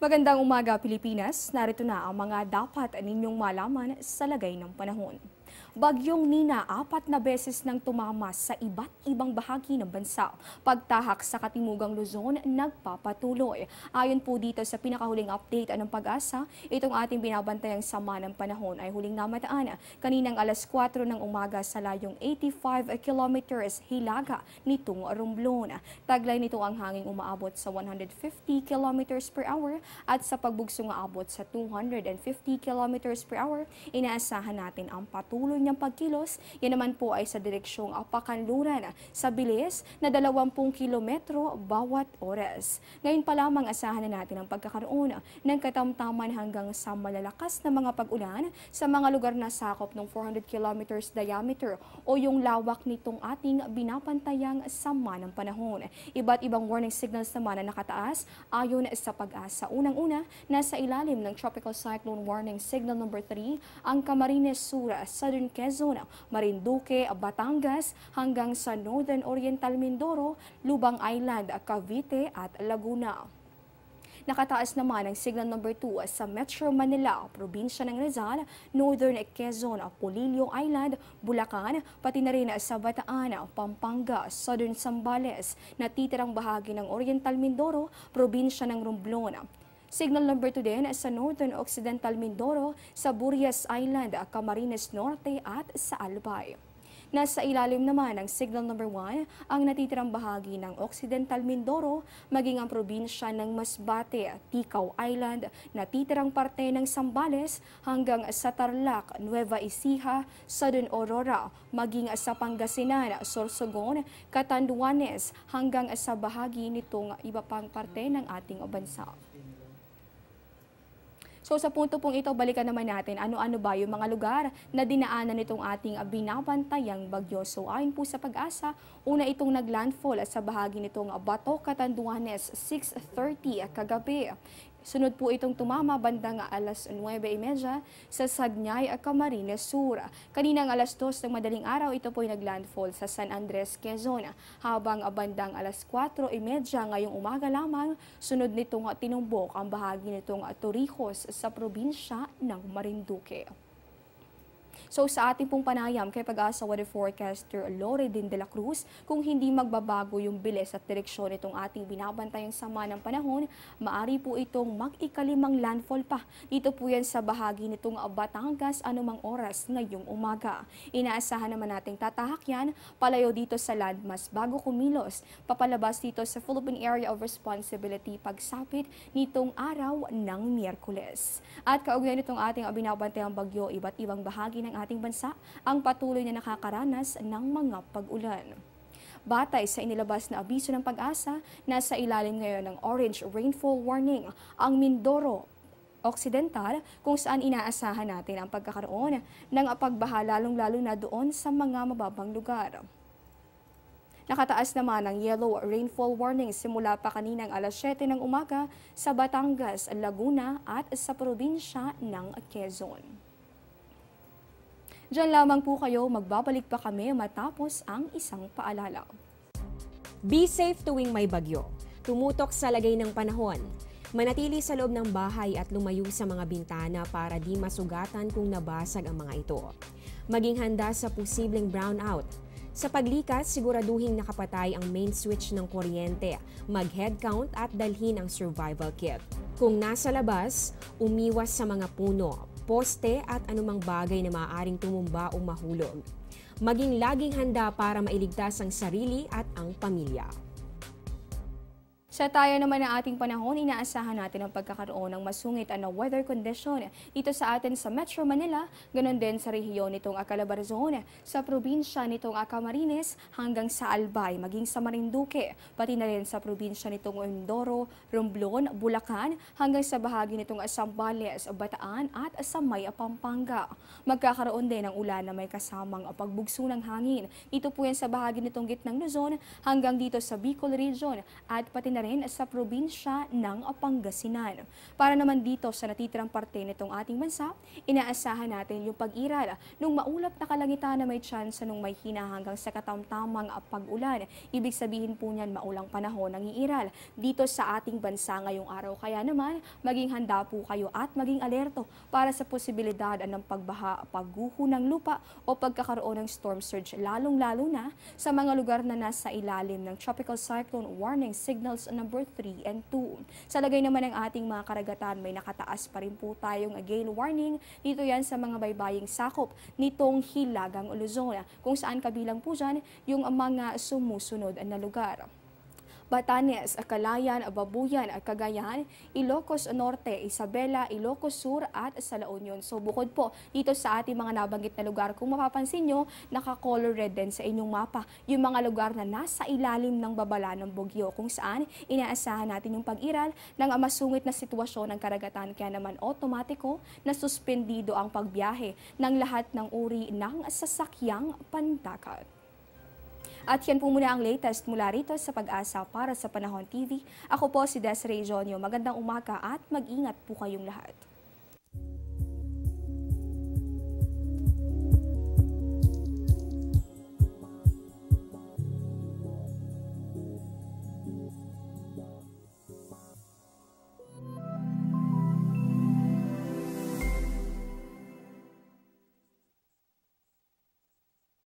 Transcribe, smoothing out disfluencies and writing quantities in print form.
Magandang umaga, Pilipinas. Narito na ang mga dapat ninyong malaman sa lagay ng panahon. Bagyong Nina, 4 na beses nang tumama sa iba't ibang bahagi ng bansa. Pagtahak sa Katimugang Luzon, nagpapatuloy. Ayon po dito sa pinakahuling update ng Pag-asa, itong ating binabantayang sama ng panahon ay huling namataan kaninang alas 4 ng umaga sa layong 85 kilometers hilaga nitong Romblon. Taglay nito ang hanging umaabot sa 150 kilometers per hour at sa pagbugsong aabot sa 250 kilometers per hour. Inaasahan natin ang patuloy niyang pagkilos. Yan naman po ay sa direksyong pakanluran sa bilis na 20 kilometro bawat oras. Ngayon pa lamang asahan na natin ang pagkakaroon ng katamtaman hanggang sa malalakas na mga pag-ulan sa mga lugar na sakop ng 400 kilometers diameter o yung lawak nitong ating binapantayang sama ng panahon. Iba't ibang warning signals naman na nakataas ayon sa Pag-asa. Unang-una, nasa ilalim ng Tropical Cyclone Warning Signal number 3 ang Camarines Sur, Southern Quezon, Marinduque, Batangas hanggang sa Northern Oriental Mindoro, Lubang Island, Cavite at Laguna. Nakataas naman ang signal number 2 sa Metro Manila, probinsya ng Rizal, Northern Quezon, Polillo Island, Bulacan, pati na rin sa Bataan, Pampanga, Southern Zambales, natitirang bahagi ng Oriental Mindoro, probinsya ng Romblon. Signal number 2 din sa Northern Occidental Mindoro, sa Burias Island, Camarines Norte at sa Albay. Nasa ilalim naman ng signal number 1 ang natitirang bahagi ng Occidental Mindoro, maging ang probinsya ng Masbate, Ticao Island, natitirang parte ng Zambales hanggang sa Tarlac, Nueva Ecija, Southern Aurora, maging sa Pangasinan, Sorsogon, Catanduanes hanggang sa bahagi nitong iba pang parte ng ating bansa. So sa punto pong ito, balikan naman natin ano-ano ba yung mga lugar na dinaanan nitong ating binabantayang bagyo. So ayon po sa Pag-asa, una itong naglandfall sa bahagi nitong Bato, Catanduanes, 6:30 kagabi. Sunod po itong tumama bandang alas 9:30 sa Sagnay, Camarines Sur. Kaninang alas 2 ng madaling araw, ito po ay naglandfall sa San Andres, Quezon. Habang bandang alas 4:30 ngayong umaga lamang, sunod nitong tinumbok ang bahagi nitong Torrijos sa probinsya ng Marinduque. So sa ating pong panayam kay Pag-asa Weather Forecaster Loredin de la Cruz, kung hindi magbabago yung bilis at direksyon itong ating binabantayang sama ng panahon, maari po itong mag-ikalimang landfall pa. Dito po yan sa bahagi nitong Batangas anumang oras ngayong umaga. Inaasahan naman nating tatahak yan palayo dito sa landmass bago kumilos, papalabas dito sa Philippine Area of Responsibility pagsapit nitong araw ng Miyerkules. At kaugnay nitong ating binabantayang bagyo, iba't ibang bahagi ng ating bansa ang patuloy na nakakaranas ng mga pag-ulan. Batay sa inilabas na abiso ng Pag-asa, nasa ilalim ngayon ng orange rainfall warning ang Mindoro Occidental, kung saan inaasahan natin ang pagkakaroon ng pagbaha lalong-lalo na doon sa mga mababang lugar. Nakataas naman ang yellow rainfall warning simula pa kaninang alas 7 ng umaga sa Batangas, Laguna at sa probinsya ng Quezon. Diyan lamang po kayo, magbabalik pa kami matapos ang isang paalala. Be safe tuwing may bagyo. Tumutok sa lagay ng panahon. Manatili sa loob ng bahay at lumayo sa mga bintana para di masugatan kung nabasag ang mga ito. Maging handa sa posibleng brownout. Sa paglikas, siguraduhin nakapatay ang main switch ng kuryente, mag-head count at dalhin ang survival kit. Kung nasa labas, umiwas sa mga puno, poste at anumang bagay na maaaring tumumba o mahulog. Maging laging handa para mailigtas ang sarili at ang pamilya. Sa tayo naman ng ating panahon, inaasahan natin ang pagkakaroon ng masungit na weather condition dito sa atin sa Metro Manila, ganon din sa rehiyon nitong Calabarzon, sa probinsya nitong Camarines hanggang sa Albay, maging sa Marinduque, pati na rin sa probinsya nitong Mindoro, Romblon, Bulacan, hanggang sa bahagi nitong Zambales, Bataan at sa may Pampanga. Magkakaroon din ng ulan na may kasamang pagbugso ng hangin. Dito po yan sa bahagi nitong gitnang Luzon hanggang dito sa Bicol Region at pati na rin sa probinsya ng Pangasinan. Para naman dito sa natitirang parte nitong ating bansa, inaasahan natin yung pag-iral ng maulap na kalangitan na may tsansa nung may hina hanggang sa katamtamang pag-ulan. Ibig sabihin po niyan maulang panahon ang iiral dito sa ating bansa ngayong araw. Kaya naman, maging handa po kayo at maging alerto para sa posibilidad ng pagbaha, pagguho ng lupa o pagkakaroon ng storm surge, lalong-lalo na sa mga lugar na nasa ilalim ng Tropical Cyclone Warning Signals number 3 and 2. Sa lagay naman ng ating mga karagatan, may nakataas pa rin po tayong gale warning. Dito yan sa mga baybaying sakop nitong Hilagang Luzon, kung saan kabilang po dyan yung mga sumusunod na lugar: Batanes, Calayan, Babuyan, Cagayan, Ilocos Norte, Isabela, Ilocos Sur at sa La Union. So bukod po dito sa ating mga nabanggit na lugar, kung mapapansin nyo, naka-color red din sa inyong mapa yung mga lugar na nasa ilalim ng babala ng bagyo, kung saan inaasahan natin yung pag-iral ng masungit na sitwasyon ng karagatan. Kaya naman otomatiko na suspendido ang pagbiyahe ng lahat ng uri ng sasakyang pandagat. At yan po muna ang latest mula rito sa Pag-asa para sa Panahon TV. Ako po si Desiree Jonio. Magandang umaga at mag-ingat po kayong lahat.